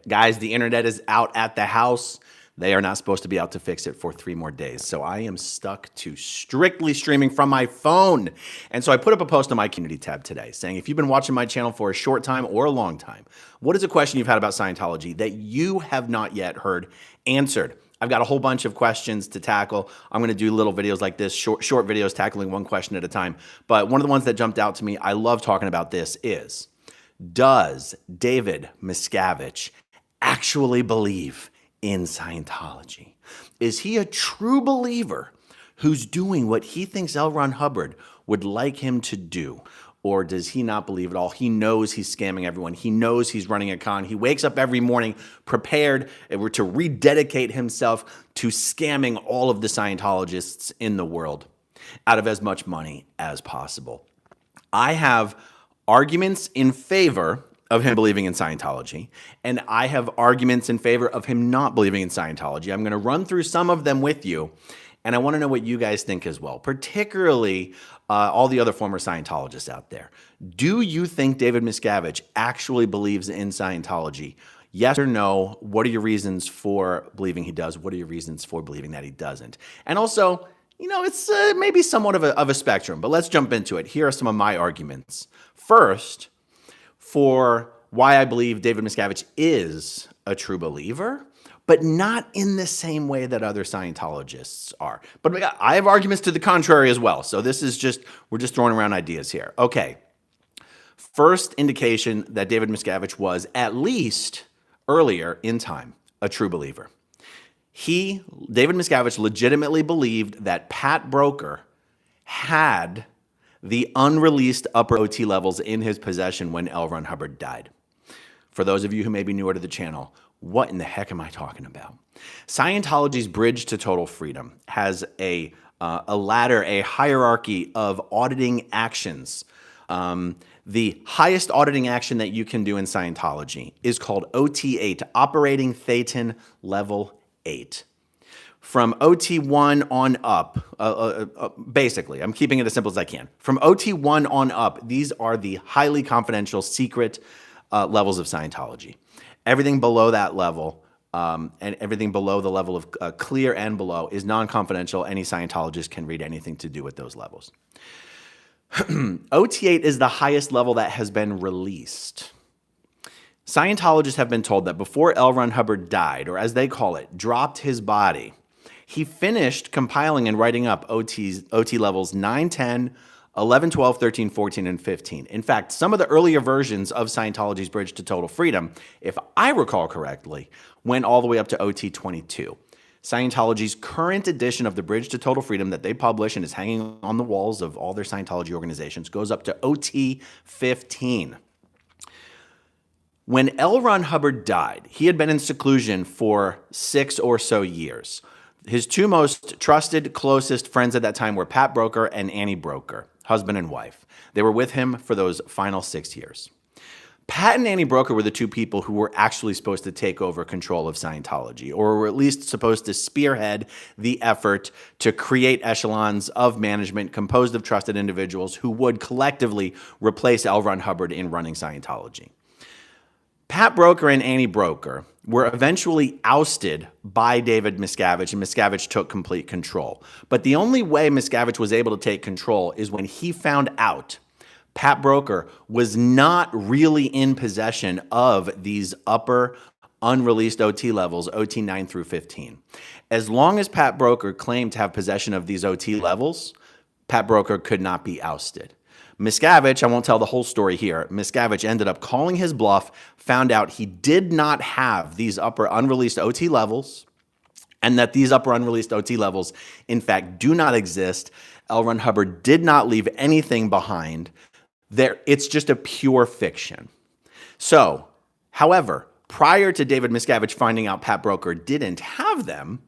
Guys, the internet is out at the house. They are not supposed to be out to fix it for 3 more days. So I am stuck to strictly streaming from my phone. And so I put up a post on my community tab today saying, if you've been watching my channel for a short time or a long time, what is a question you've had about Scientology that you have not yet heard answered? I've got a whole bunch of questions to tackle. I'm going to do little videos like this, short videos tackling one question at a time. But one of the ones that jumped out to me, I love talking about this, is, does David Miscavige actually believe in Scientology? Is he a true believer who's doing what he thinks L. Ron Hubbard would like him to do? Or does he not believe at all? He knows he's scamming everyone. He knows he's running a con. He wakes up every morning prepared to rededicate himself to scamming all of the Scientologists in the world out of as much money as possible. I have arguments in favor of him believing in Scientology, and I have arguments in favor of him not believing in Scientology. I'm going to run through some of them with you, and I want to know what you guys think as well, particularly all the other former Scientologists out there. Do you think David Miscavige actually believes in Scientology? Yes or no? What are your reasons for believing he does? What are your reasons for believing that he doesn't? And also, you know, it's maybe somewhat of a spectrum, but let's jump into it. Here are some of my arguments. First, for why I believe David Miscavige is a true believer, but not in the same way that other Scientologists are. But I have arguments to the contrary as well. So this is just, we're just throwing around ideas here. Okay. First indication that David Miscavige was, at least earlier in time, a true believer. David Miscavige, legitimately believed that Pat Broker had the unreleased upper OT levels in his possession when L. Ron Hubbard died. For those of you who may be newer to the channel, what in the heck am I talking about? Scientology's Bridge to Total Freedom has a ladder, a hierarchy of auditing actions. The highest auditing action that you can do in Scientology is called OT8, Operating Thetan Level 8. From OT1 on up, basically, I'm keeping it as simple as I can. From OT1 on up, these are the highly confidential, secret levels of Scientology. Everything below that level, and everything below the level of clear and below, is non-confidential. Any Scientologist can read anything to do with those levels. OT8 is the highest level that has been released. Scientologists have been told that before L. Ron Hubbard died, or as they call it, dropped his body, he finished compiling and writing up OT levels 9, 10, 11, 12, 13, 14, and 15. In fact, some of the earlier versions of Scientology's Bridge to Total Freedom, if I recall correctly, went all the way up to OT 22. Scientology's current edition of the Bridge to Total Freedom that they publish and is hanging on the walls of all their Scientology organizations goes up to OT 15. When L. Ron Hubbard died, he had been in seclusion for 6 or so years. His two most trusted, closest friends at that time were Pat Broker and Annie Broker, husband and wife. They were with him for those final 6 years. Pat and Annie Broker were the two people who were actually supposed to take over control of Scientology, or were at least supposed to spearhead the effort to create echelons of management composed of trusted individuals who would collectively replace L. Ron Hubbard in running Scientology. Pat Broker and Annie Broker were eventually ousted by David Miscavige, and Miscavige took complete control. But the only way Miscavige was able to take control is when he found out Pat Broker was not really in possession of these upper unreleased OT levels, OT 9 through 15. As long as Pat Broker claimed to have possession of these OT levels, Pat Broker could not be ousted. Miscavige, I won't tell the whole story here, Miscavige ended up calling his bluff, found out he did not have these upper unreleased OT levels, and that these upper unreleased OT levels, in fact, do not exist. L. Ron Hubbard did not leave anything behind. It's just a pure fiction. So, however, prior to David Miscavige finding out Pat Broker didn't have them,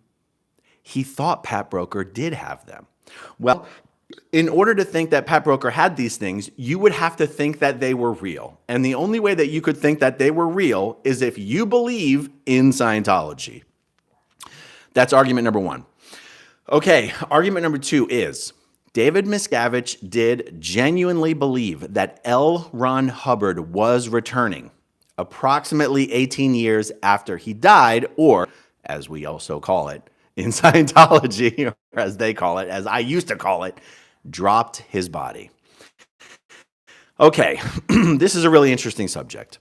he thought Pat Broker did have them. Well, in order to think that Pat Broker had these things, you would have to think that they were real. And the only way that you could think that they were real is if you believe in Scientology. That's argument number one. Okay, argument number two is David Miscavige did genuinely believe that L. Ron Hubbard was returning approximately 18 years after he died, or as we also call it in Scientology, or as they call it, as I used to call it, dropped his body. Okay, this is a really interesting subject.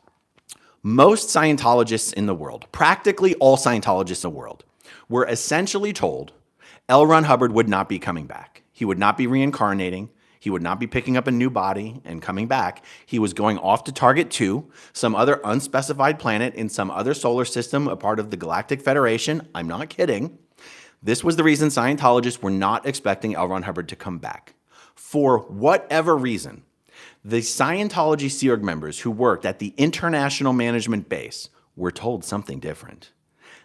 Most Scientologists in the world, practically all Scientologists in the world, were essentially told L. Ron Hubbard would not be coming back. He would not be reincarnating. He would not be picking up a new body and coming back. He was going off to Target 2, some other unspecified planet in some other solar system, a part of the Galactic Federation. I'm not kidding. This was the reason Scientologists were not expecting L. Ron Hubbard to come back. For whatever reason, the Scientology Sea Org members who worked at the International Management Base were told something different.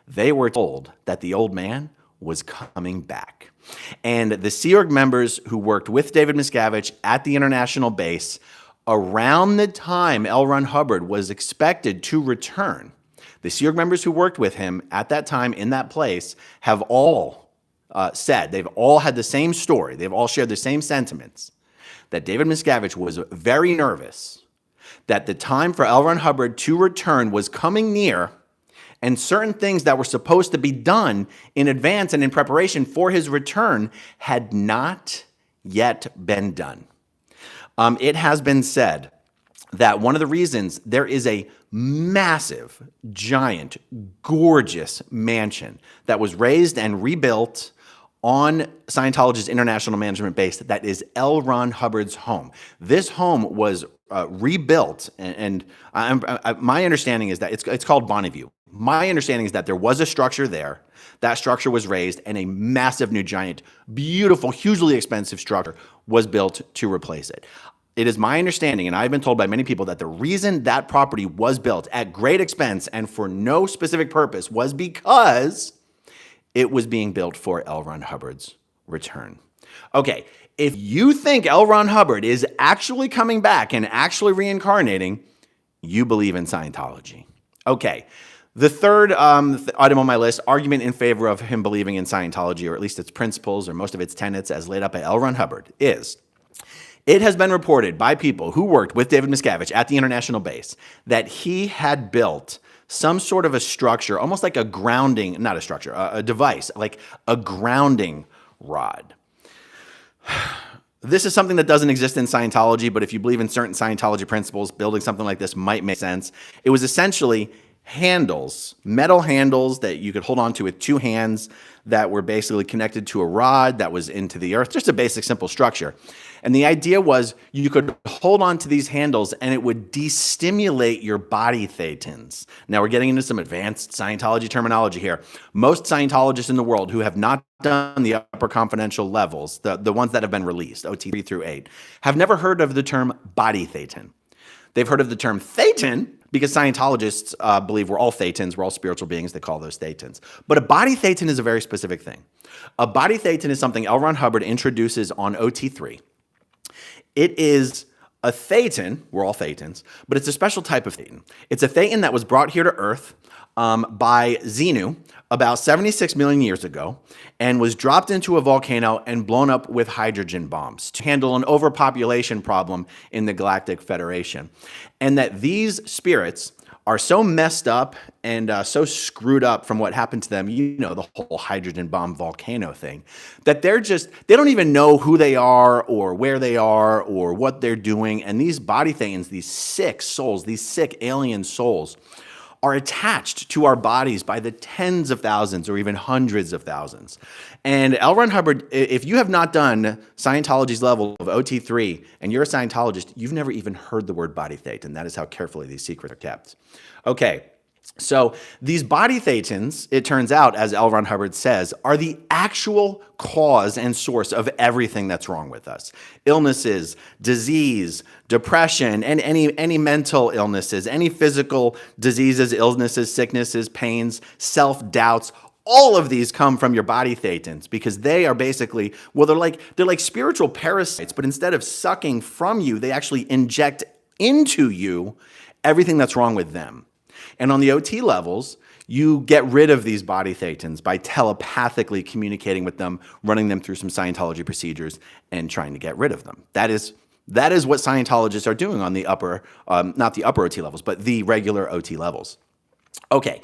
They were told that the old man was coming back. And the Sea Org members who worked with David Miscavige at the International Base, around the time L. Ron Hubbard was expected to return, the Sea Org members who worked with him at that time in that place have all said, they've all had the same story, they've all shared the same sentiments, that David Miscavige was very nervous, that the time for L. Ron Hubbard to return was coming near, and certain things that were supposed to be done in advance and in preparation for his return had not yet been done. It has been said that one of the reasons there is a massive, giant, gorgeous mansion that was raised and rebuilt on Scientology's International Management Base that is L. Ron Hubbard's home. This home was rebuilt, and my understanding is that it's called Bonneview. My understanding is that there was a structure there. That structure was raised, and a massive new giant, beautiful, hugely expensive structure was built to replace it. It is my understanding, and I've been told by many people, that the reason that property was built at great expense and for no specific purpose was because it was being built for L. Ron Hubbard's return. Okay, if you think L. Ron Hubbard is actually coming back and actually reincarnating, you believe in Scientology. Okay, the third item on my list, argument in favor of him believing in Scientology, or at least its principles or most of its tenets as laid out by L. Ron Hubbard, is it has been reported by people who worked with David Miscavige at the International Base that he had built some sort of a structure, almost like a grounding, not a structure, a device, like a grounding rod. This is something that doesn't exist in Scientology, but if you believe in certain Scientology principles, building something like this might make sense. It was essentially handles, metal handles that you could hold on to with two hands that were basically connected to a rod that was into the earth, just a basic simple structure. And the idea was you could hold on to these handles and it would destimulate your body thetans. Now we're getting into some advanced Scientology terminology here. Most Scientologists in the world who have not done the upper confidential levels, the ones that have been released, OT3 through 8, have never heard of the term body thetan. They've heard of the term thetan because Scientologists believe we're all thetans, we're all spiritual beings, they call those thetans. But a body thetan is a very specific thing. A body thetan is something L. Ron Hubbard introduces on OT3. It is a thetan, we're all thetans, but it's a special type of thetan. It's a thetan that was brought here to Earth by Xenu about 76 million years ago and was dropped into a volcano and blown up with hydrogen bombs to handle an overpopulation problem in the Galactic Federation. And that these spirits are so messed up and so screwed up from what happened to them, you know, the whole hydrogen bomb volcano thing, that they don't even know who they are or where they are or what they're doing. And these body thetans, these sick souls, these sick alien souls, are attached to our bodies by the tens of thousands or even hundreds of thousands. And L. Ron Hubbard, if you have not done Scientology's level of OT3 and you're a Scientologist, you've never even heard the word body thetan. That is how carefully these secrets are kept. Okay, so these body thetans, it turns out, as L. Ron Hubbard says, are the actual cause and source of everything that's wrong with us. Illnesses, disease, depression, and any mental illnesses, any physical diseases, illnesses, sicknesses, pains, self-doubts, all of these come from your body thetans because they are basically, well, they're like spiritual parasites, but instead of sucking from you, they actually inject into you everything that's wrong with them. And on the OT levels, you get rid of these body thetans by telepathically communicating with them, running them through some Scientology procedures, and trying to get rid of them. That is That is what Scientologists are doing on the upper, not the upper OT levels, but the regular OT levels. Okay.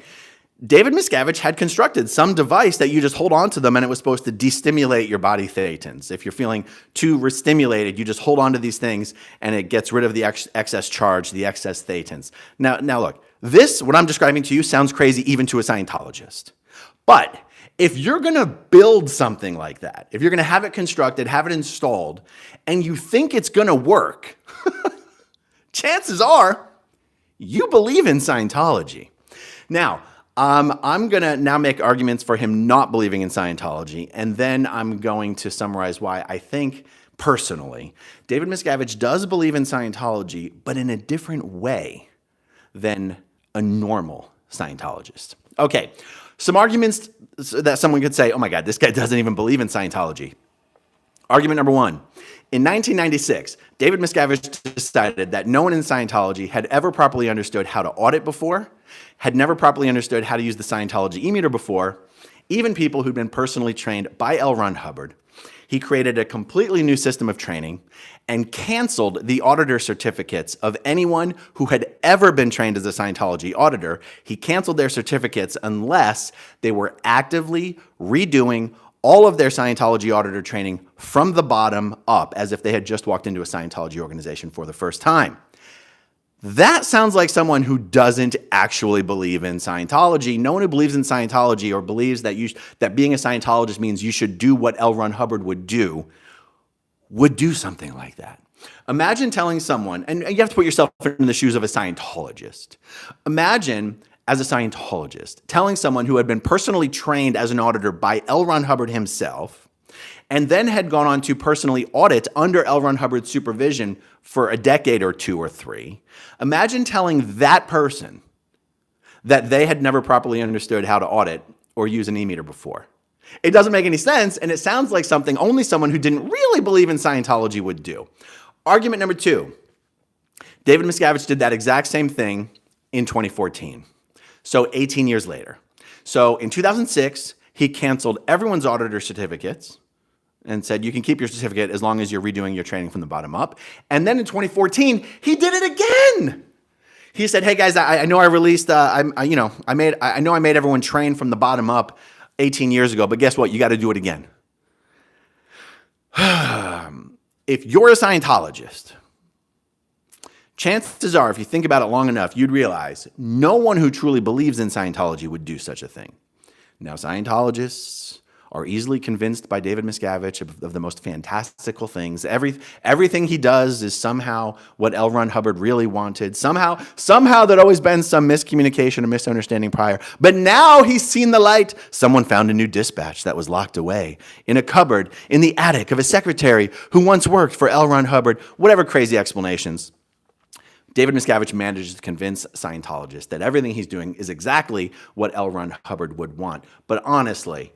David Miscavige had constructed some device that you just hold on to them and it was supposed to destimulate your body thetans. If you're feeling too restimulated, you just hold on to these things and it gets rid of the excess charge, the excess thetans. Now look, this, what I'm describing to you, sounds crazy even to a Scientologist. But if you're going to build something like that, if you're going to have it constructed, have it installed, and you think it's going to work, chances are you believe in Scientology. Now, I'm going to now make arguments for him not believing in Scientology, and then I'm going to summarize why I think, personally, David Miscavige does believe in Scientology, but in a different way than a normal Scientologist. Okay, some arguments that someone could say, oh my God, this guy doesn't even believe in Scientology. Argument number one. In 1996, David Miscavige decided that no one in Scientology had ever properly understood how to audit before, had never properly understood how to use the Scientology e-meter before, even people who'd been personally trained by L. Ron Hubbard. He created a completely new system of training and canceled the auditor certificates of anyone who had ever been trained as a Scientology auditor. He canceled their certificates unless they were actively redoing all of their Scientology auditor training from the bottom up, as if they had just walked into a Scientology organization for the first time. That sounds like someone who doesn't actually believe in Scientology. No one who believes in Scientology or believes that that being a Scientologist means you should do what L. Ron Hubbard would do something like that. Imagine telling someone, and you have to put yourself in the shoes of a Scientologist. Imagine, as a Scientologist, telling someone who had been personally trained as an auditor by L. Ron Hubbard himself, and then had gone on to personally audit under L. Ron Hubbard's supervision for a decade or two or three. Imagine telling that person that they had never properly understood how to audit or use an e-meter before. It doesn't make any sense, and it sounds like something only someone who didn't really believe in Scientology would do. Argument number two. David Miscavige did that exact same thing in 2014. So 18 years later. So in 2006, he canceled everyone's auditor certificates and said, you can keep your certificate as long as you're redoing your training from the bottom up. And then in 2014, he did it again. He said, hey guys, I know I released, I know I made everyone train from the bottom up 18 years ago, but guess what? You got to do it again. If you're a Scientologist, chances are, if you think about it long enough, you'd realize no one who truly believes in Scientology would do such a thing. Now, Scientologists are easily convinced by David Miscavige of the most fantastical things. Everything he does is somehow what L. Ron Hubbard really wanted. Somehow there'd always been some miscommunication or misunderstanding prior. But now he's seen the light. Someone found a new dispatch that was locked away in a cupboard in the attic of a secretary who once worked for L. Ron Hubbard. Whatever crazy explanations. David Miscavige manages to convince Scientologists that everything he's doing is exactly what L. Ron Hubbard would want. But honestly,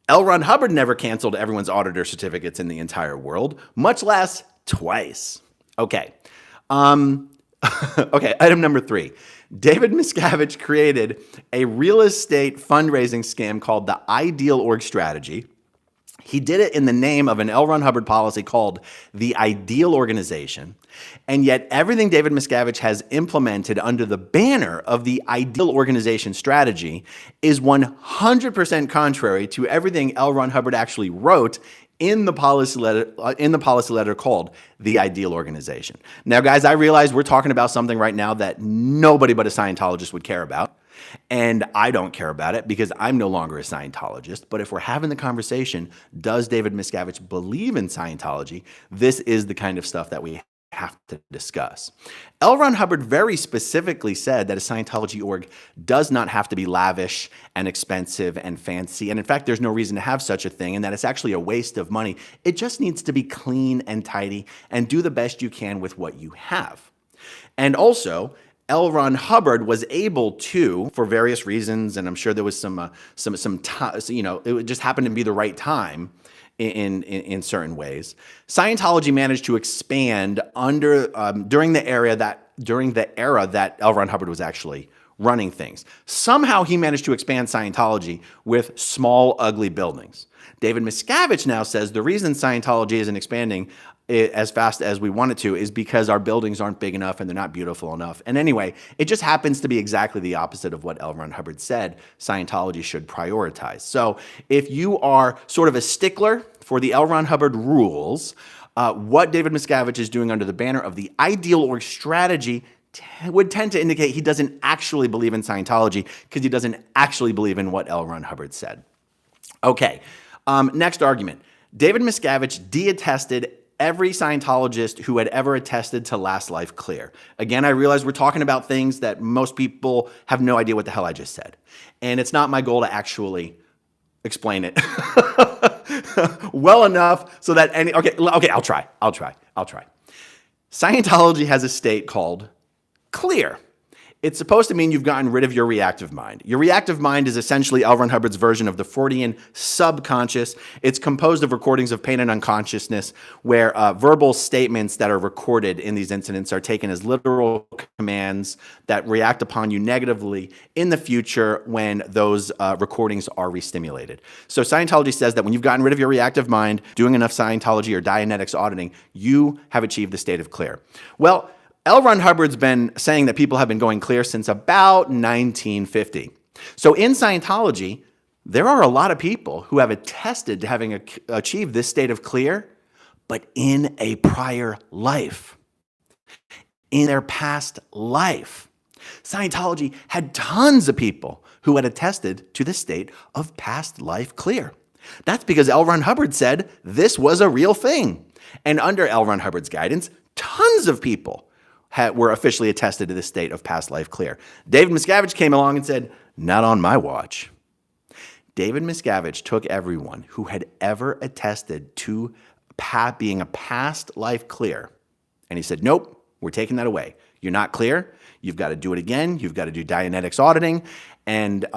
L. Ron Hubbard never canceled everyone's auditor certificates in the entire world, much less twice. Okay. Okay, item number three. David Miscavige created a real estate fundraising scam called the Ideal Org Strategy. He did it in the name of an L. Ron Hubbard policy called the Ideal Organization. And yet everything David Miscavige has implemented under the banner of the Ideal Organization strategy is 100% contrary to everything L. Ron Hubbard actually wrote in the policy letter called the Ideal Organization. Now, guys, I realize we're talking about something right now that nobody but a Scientologist would care about. And I don't care about it because I'm no longer a Scientologist. But if we're having the conversation, does David Miscavige believe in Scientology? This is the kind of stuff that we have to discuss. L. Ron Hubbard very specifically said that a Scientology org does not have to be lavish and expensive and fancy. And in fact, there's no reason to have such a thing, and that it's actually a waste of money. It just needs to be clean and tidy and do the best you can with what you have. And also, L. Ron Hubbard was able to, for various reasons, and I'm sure there was some time, it just happened to be the right time in certain ways. Scientology managed to expand during the era that L. Ron Hubbard was actually running things. Somehow he managed to expand Scientology with small, ugly buildings. David Miscavige now says the reason Scientology isn't expanding as fast as we want it to is because our buildings aren't big enough and they're not beautiful enough. And anyway, it just happens to be exactly the opposite of what L. Ron Hubbard said Scientology should prioritize. So if you are sort of a stickler for the L. Ron Hubbard rules, what David Miscavige is doing under the banner of the ideal org strategy would tend to indicate he doesn't actually believe in Scientology because he doesn't actually believe in what L. Ron Hubbard said. Okay, next argument. David Miscavige de-attested every Scientologist who had ever attested to last life clear. Again, I realize we're talking about things that most people have no idea what the hell I just said. And it's not my goal to actually explain it well enough so that okay, I'll try. Scientology has a state called clear. It's supposed to mean you've gotten rid of your reactive mind. Your reactive mind is essentially L. Ron Hubbard's version of the Freudian subconscious. It's composed of recordings of pain and unconsciousness where verbal statements that are recorded in these incidents are taken as literal commands that react upon you negatively in the future when those recordings are restimulated. So Scientology says that when you've gotten rid of your reactive mind, doing enough Scientology or Dianetics auditing, you have achieved the state of clear. Well, L. Ron Hubbard's been saying that people have been going clear since about 1950. So in Scientology, there are a lot of people who have attested to having achieved this state of clear, but in a prior life, in their past life. Scientology had tons of people who had attested to the state of past life clear. That's because L. Ron Hubbard said this was a real thing. And under L. Ron Hubbard's guidance, tons of people were officially attested to the state of past life clear. David Miscavige came along and said, not on my watch. David Miscavige took everyone who had ever attested to being a past life clear, and he said, nope, we're taking that away. You're not clear. You've got to do it again. You've got to do Dianetics auditing. And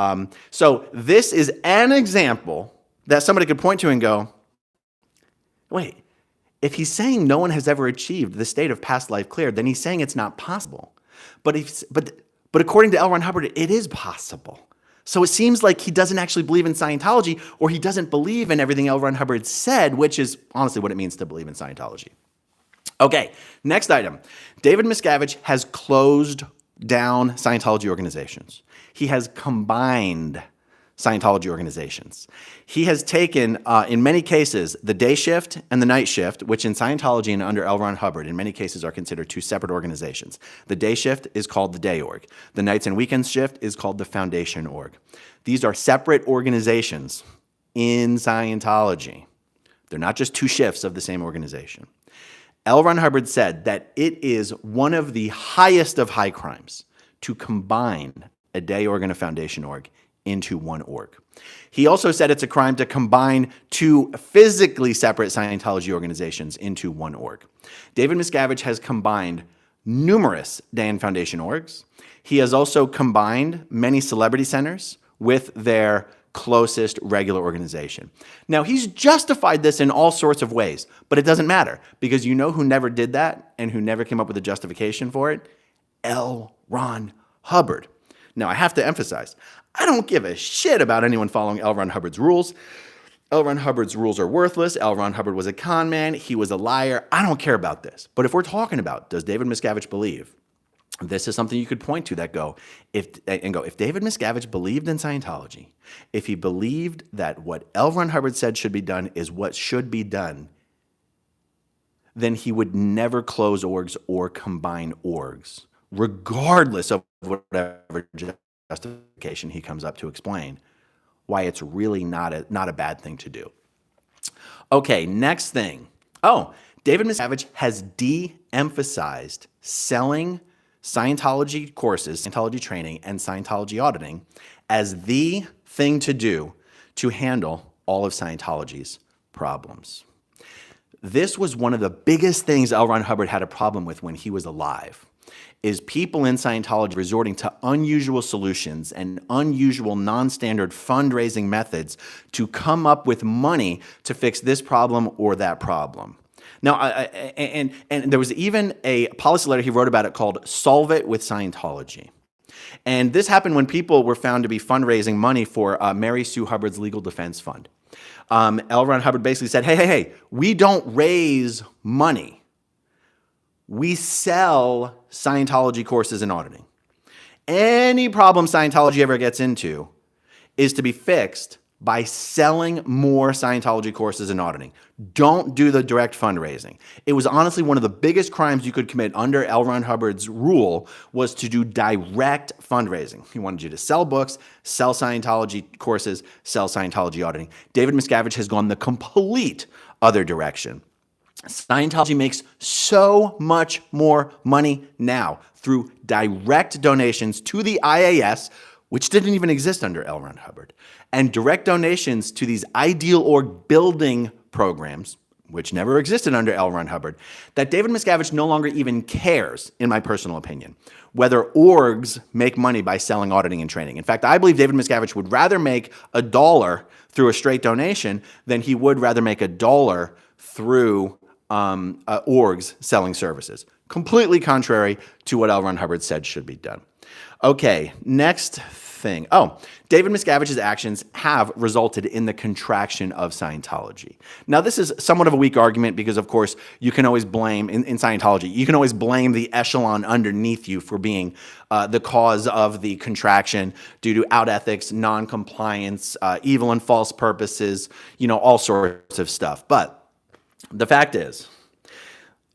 so this is an example that somebody could point to and go, wait, if he's saying no one has ever achieved the state of past life clear, then he's saying it's not possible. But according to L. Ron Hubbard, it is possible. So it seems like he doesn't actually believe in Scientology, or he doesn't believe in everything L. Ron Hubbard said, which is honestly what it means to believe in Scientology. Okay, next item. David Miscavige has closed down Scientology organizations. He has combined Scientology organizations. He has taken, in many cases, the day shift and the night shift, which in Scientology and under L. Ron Hubbard, in many cases are considered two separate organizations. The day shift is called the Day Org. The nights and weekends shift is called the Foundation Org. These are separate organizations in Scientology. They're not just two shifts of the same organization. L. Ron Hubbard said that it is one of the highest of high crimes to combine a day org and a foundation org into one org. He also said it's a crime to combine two physically separate Scientology organizations into one org. David Miscavige has combined numerous day and foundation orgs. He has also combined many celebrity centers with their closest regular organization. Now, he's justified this in all sorts of ways, but it doesn't matter because you know who never did that and who never came up with a justification for it? L. Ron Hubbard. Now, I have to emphasize, I don't give a shit about anyone following L. Ron Hubbard's rules. L. Ron Hubbard's rules are worthless. L. Ron Hubbard was a con man. He was a liar. I don't care about this. But if we're talking about, does David Miscavige believe? This is something you could point to that if David Miscavige believed in Scientology, if he believed that what L. Ron Hubbard said should be done is what should be done, then he would never close orgs or combine orgs, regardless of whatever justification he comes up to explain why it's really not a bad thing to do. Okay, next thing. Oh, David Miscavige has de-emphasized selling Scientology courses, Scientology training, and Scientology auditing as the thing to do to handle all of Scientology's problems. This was one of the biggest things L. Ron Hubbard had a problem with when he was alive, is people in Scientology resorting to unusual solutions and unusual non-standard fundraising methods to come up with money to fix this problem or that problem. Now, and there was even a policy letter he wrote about it called Solve It with Scientology. And this happened when people were found to be fundraising money for Mary Sue Hubbard's Legal Defense Fund. L. Ron Hubbard basically said, hey, we don't raise money. We sell Scientology courses in auditing. Any problem Scientology ever gets into is to be fixed by selling more Scientology courses and auditing. Don't do the direct fundraising. It was honestly one of the biggest crimes you could commit under L. Ron Hubbard's rule was to do direct fundraising. He wanted you to sell books, sell Scientology courses, sell Scientology auditing. David Miscavige has gone the complete other direction. Scientology makes so much more money now through direct donations to the IAS, which didn't even exist under L. Ron Hubbard, and direct donations to these ideal org building programs, which never existed under L. Ron Hubbard, that David Miscavige no longer even cares, in my personal opinion, whether orgs make money by selling auditing and training. In fact, I believe David Miscavige would rather make $1 through a straight donation than he would rather make $1 through orgs selling services. Completely contrary to what L. Ron Hubbard said should be done. Okay, next thing. David Miscavige's actions have resulted in the contraction of Scientology. Now, this is somewhat of a weak argument because, of course, you can always blame, in Scientology, you can always blame the echelon underneath you for being the cause of the contraction due to out ethics, non-compliance, evil and false purposes, all sorts of stuff. But the fact is,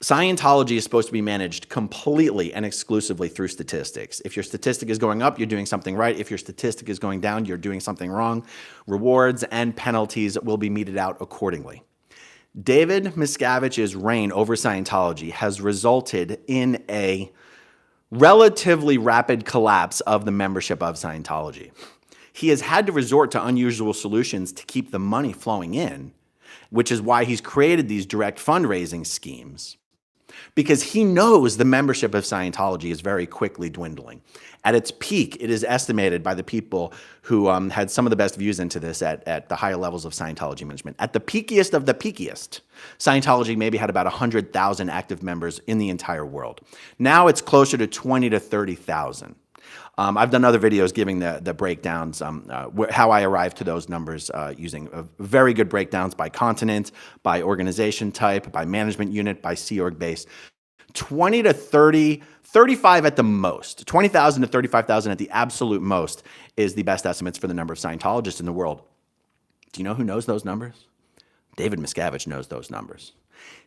Scientology is supposed to be managed completely and exclusively through statistics. If your statistic is going up, you're doing something right. If your statistic is going down, you're doing something wrong. Rewards and penalties will be meted out accordingly. David Miscavige's reign over Scientology has resulted in a relatively rapid collapse of the membership of Scientology. He has had to resort to unusual solutions to keep the money flowing in, which is why he's created these direct fundraising schemes. Because he knows the membership of Scientology is very quickly dwindling. At its peak, it is estimated by the people who had some of the best views into this at the higher levels of Scientology management. At the peakiest of the peakiest, Scientology maybe had about 100,000 active members in the entire world. Now it's closer to 20 to 30,000. I've done other videos giving the breakdowns, how I arrived to those numbers using very good breakdowns by continent, by organization type, by management unit, by Sea Org base. 20 to 30, 35 at the most. 20,000 to 35,000 at the absolute most is the best estimates for the number of Scientologists in the world. Do you know who knows those numbers? David Miscavige knows those numbers.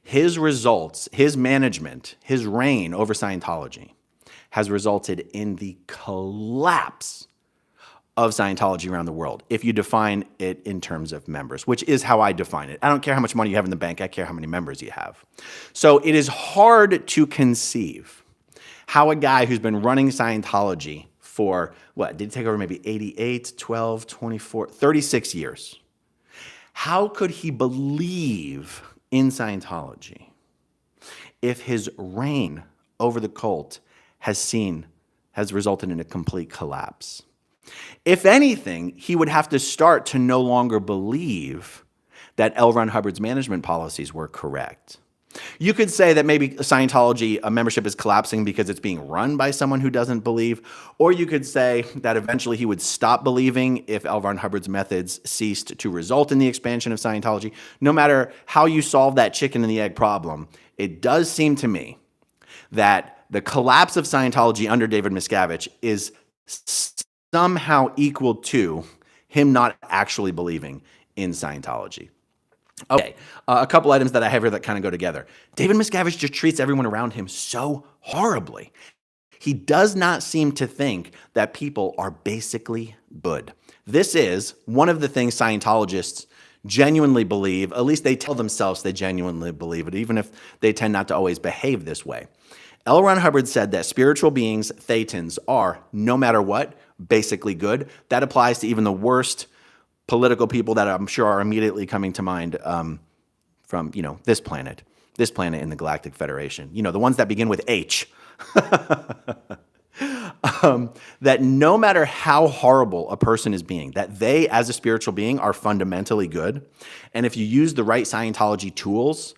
His results, his management, his reign over Scientology has resulted in the collapse of Scientology around the world, if you define it in terms of members, which is how I define it. I don't care how much money you have in the bank, I care how many members you have. So it is hard to conceive how a guy who's been running Scientology for, did he take over maybe 88, 12, 24, 36 years? How could he believe in Scientology if his reign over the cult has resulted in a complete collapse? If anything, he would have to start to no longer believe that L. Ron Hubbard's management policies were correct. You could say that maybe Scientology membership is collapsing because it's being run by someone who doesn't believe, or you could say that eventually he would stop believing if L. Ron Hubbard's methods ceased to result in the expansion of Scientology. No matter how you solve that chicken and the egg problem, it does seem to me that the collapse of Scientology under David Miscavige is somehow equal to him not actually believing in Scientology. Okay, a couple items that I have here that kind of go together. David Miscavige just treats everyone around him so horribly. He does not seem to think that people are basically good. This is one of the things Scientologists genuinely believe, at least they tell themselves they genuinely believe it, even if they tend not to always behave this way. L. Ron Hubbard said that spiritual beings, thetans, are, no matter what, basically good. That applies to even the worst political people that I'm sure are immediately coming to mind from, this planet in the Galactic Federation. The ones that begin with H. That no matter how horrible a person is being, that they, as a spiritual being, are fundamentally good. And if you use the right Scientology tools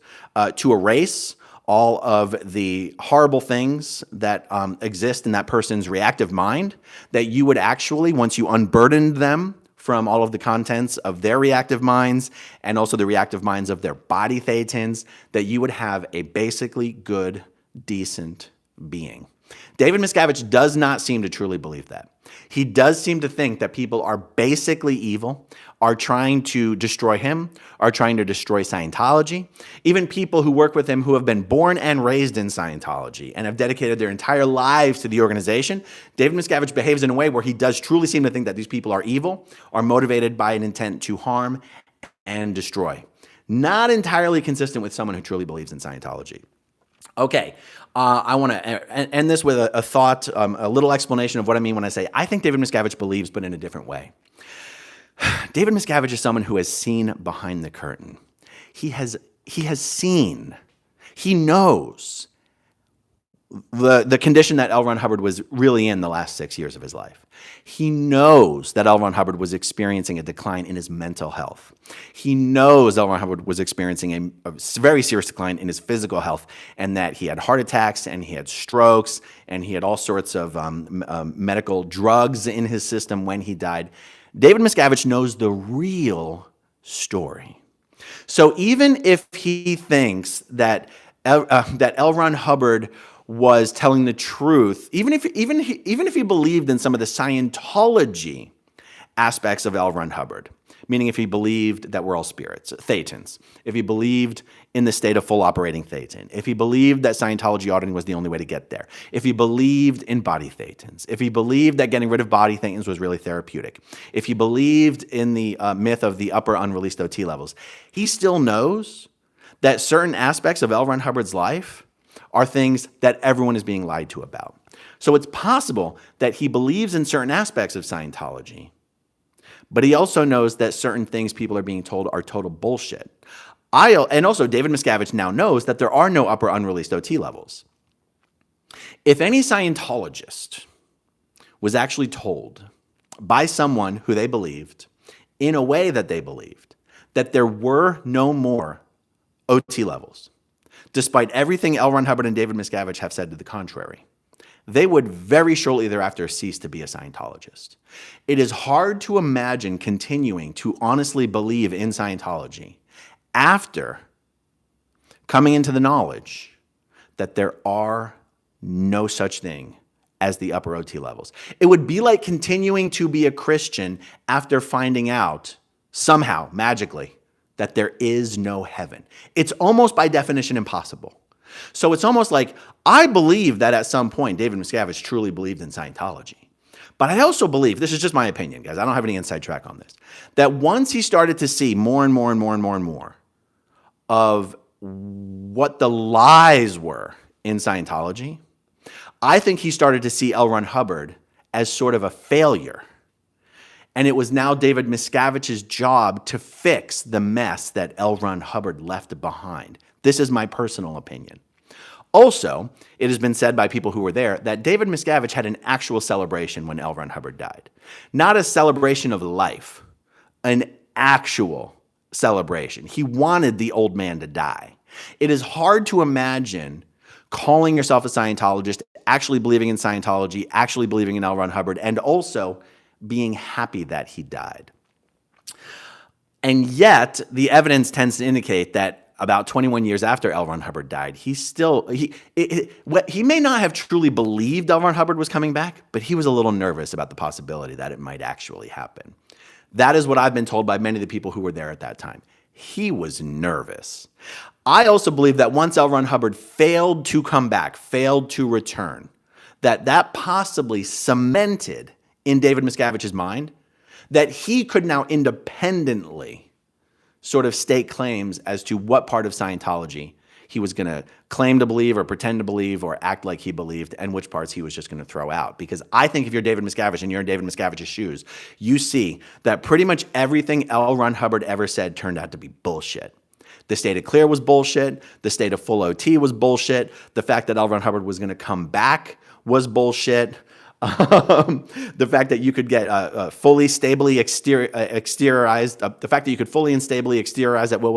to erase all of the horrible things that exist in that person's reactive mind, that you would actually, once you unburdened them from all of the contents of their reactive minds and also the reactive minds of their body thetans, that you would have a basically good, decent being. David Miscavige does not seem to truly believe that. He does seem to think that people are basically evil, are trying to destroy him, are trying to destroy Scientology. Even people who work with him who have been born and raised in Scientology and have dedicated their entire lives to the organization, David Miscavige behaves in a way where he does truly seem to think that these people are evil, are motivated by an intent to harm and destroy. Not entirely consistent with someone who truly believes in Scientology. Okay, I want to end this with a thought, a little explanation of what I mean when I say I think David Miscavige believes, but in a different way. David Miscavige is someone who has seen behind the curtain. He has seen, he knows the condition that L. Ron Hubbard was really in the last 6 years of his life. He knows that L. Ron Hubbard was experiencing a decline in his mental health. He knows L. Ron Hubbard was experiencing a very serious decline in his physical health, and that he had heart attacks and he had strokes and he had all sorts of medical drugs in his system when he died. David Miscavige knows the real story. So even if he thinks that L. Ron Hubbard was telling the truth, even if he believed in some of the Scientology aspects of L. Ron Hubbard, meaning if he believed that we're all spirits, thetans, if he believed in the state of full operating thetan, if he believed that Scientology auditing was the only way to get there, if he believed in body thetans, if he believed that getting rid of body thetans was really therapeutic, if he believed in the myth of the upper unreleased OT levels, he still knows that certain aspects of L. Ron Hubbard's life are things that everyone is being lied to about. So it's possible that he believes in certain aspects of Scientology, but he also knows that certain things people are being told are total bullshit. And also David Miscavige now knows that there are no upper unreleased OT levels. If any Scientologist was actually told by someone who they believed, in a way that they believed, that there were no more OT levels, despite everything L. Ron Hubbard and David Miscavige have said to the contrary, they would very shortly thereafter cease to be a Scientologist. It is hard to imagine continuing to honestly believe in Scientology after coming into the knowledge that there are no such thing as the upper OT levels. It would be like continuing to be a Christian after finding out somehow, magically, that there is no heaven. It's almost by definition impossible. So it's almost like I believe that at some point David Miscavige truly believed in Scientology. But I also believe, this is just my opinion, guys, I don't have any inside track on this, that once he started to see more and more and more and more and more of what the lies were in Scientology, I think he started to see L. Ron Hubbard as sort of a failure. And it was now David Miscavige's job to fix the mess that L. Ron Hubbard left behind. This is my personal opinion. Also, it has been said by people who were there that David Miscavige had an actual celebration when L. Ron Hubbard died. Not a celebration of life, an actual celebration. He wanted the old man to die. It is hard to imagine calling yourself a Scientologist, actually believing in Scientology, actually believing in L. Ron Hubbard, and also being happy that he died. And yet, the evidence tends to indicate that about 21 years after L. Ron Hubbard died, he may not have truly believed L. Ron Hubbard was coming back, but he was a little nervous about the possibility that it might actually happen. That is what I've been told by many of the people who were there at that time. He was nervous. I also believe that once L. Ron Hubbard failed to come back, failed to return, that possibly cemented in David Miscavige's mind that he could now independently sort of stake claims as to what part of Scientology he was going to claim to believe or pretend to believe or act like he believed, and which parts he was just going to throw out. Because I think if you're David Miscavige and you're in David Miscavige's shoes, you see that pretty much everything L. Ron Hubbard ever said turned out to be bullshit. The state of clear was bullshit. The state of full OT was bullshit. The fact that L. Ron Hubbard was going to come back was bullshit. The fact that you could get fully stably exteriorized, the fact that you could fully and stably exteriorize at will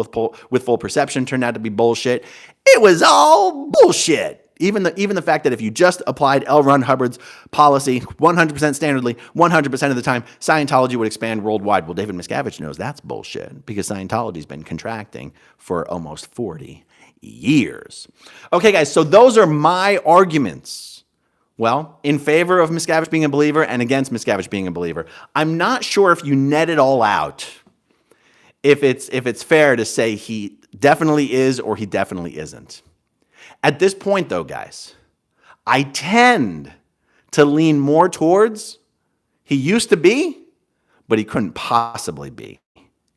with full perception turned out to be bullshit. It was all bullshit. Even the fact that if you just applied L. Ron Hubbard's policy 100% standardly, 100% of the time, Scientology would expand worldwide. Well, David Miscavige knows that's bullshit because Scientology's been contracting for almost 40 years. Okay, guys, so those are my arguments. Well, in favor of Miscavige being a believer and against Miscavige being a believer. I'm not sure if you net it all out, if it's fair to say he definitely is or he definitely isn't. At this point, though, guys, I tend to lean more towards he used to be, but he couldn't possibly be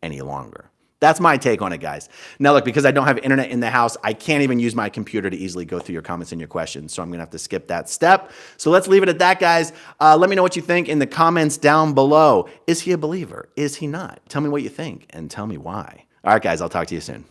any longer. That's my take on it, guys. Now, look, because I don't have internet in the house, I can't even use my computer to easily go through your comments and your questions, so I'm going to have to skip that step. So let's leave it at that, guys. Let me know what you think in the comments down below. Is he a believer? Is he not? Tell me what you think, and tell me why. All right, guys, I'll talk to you soon.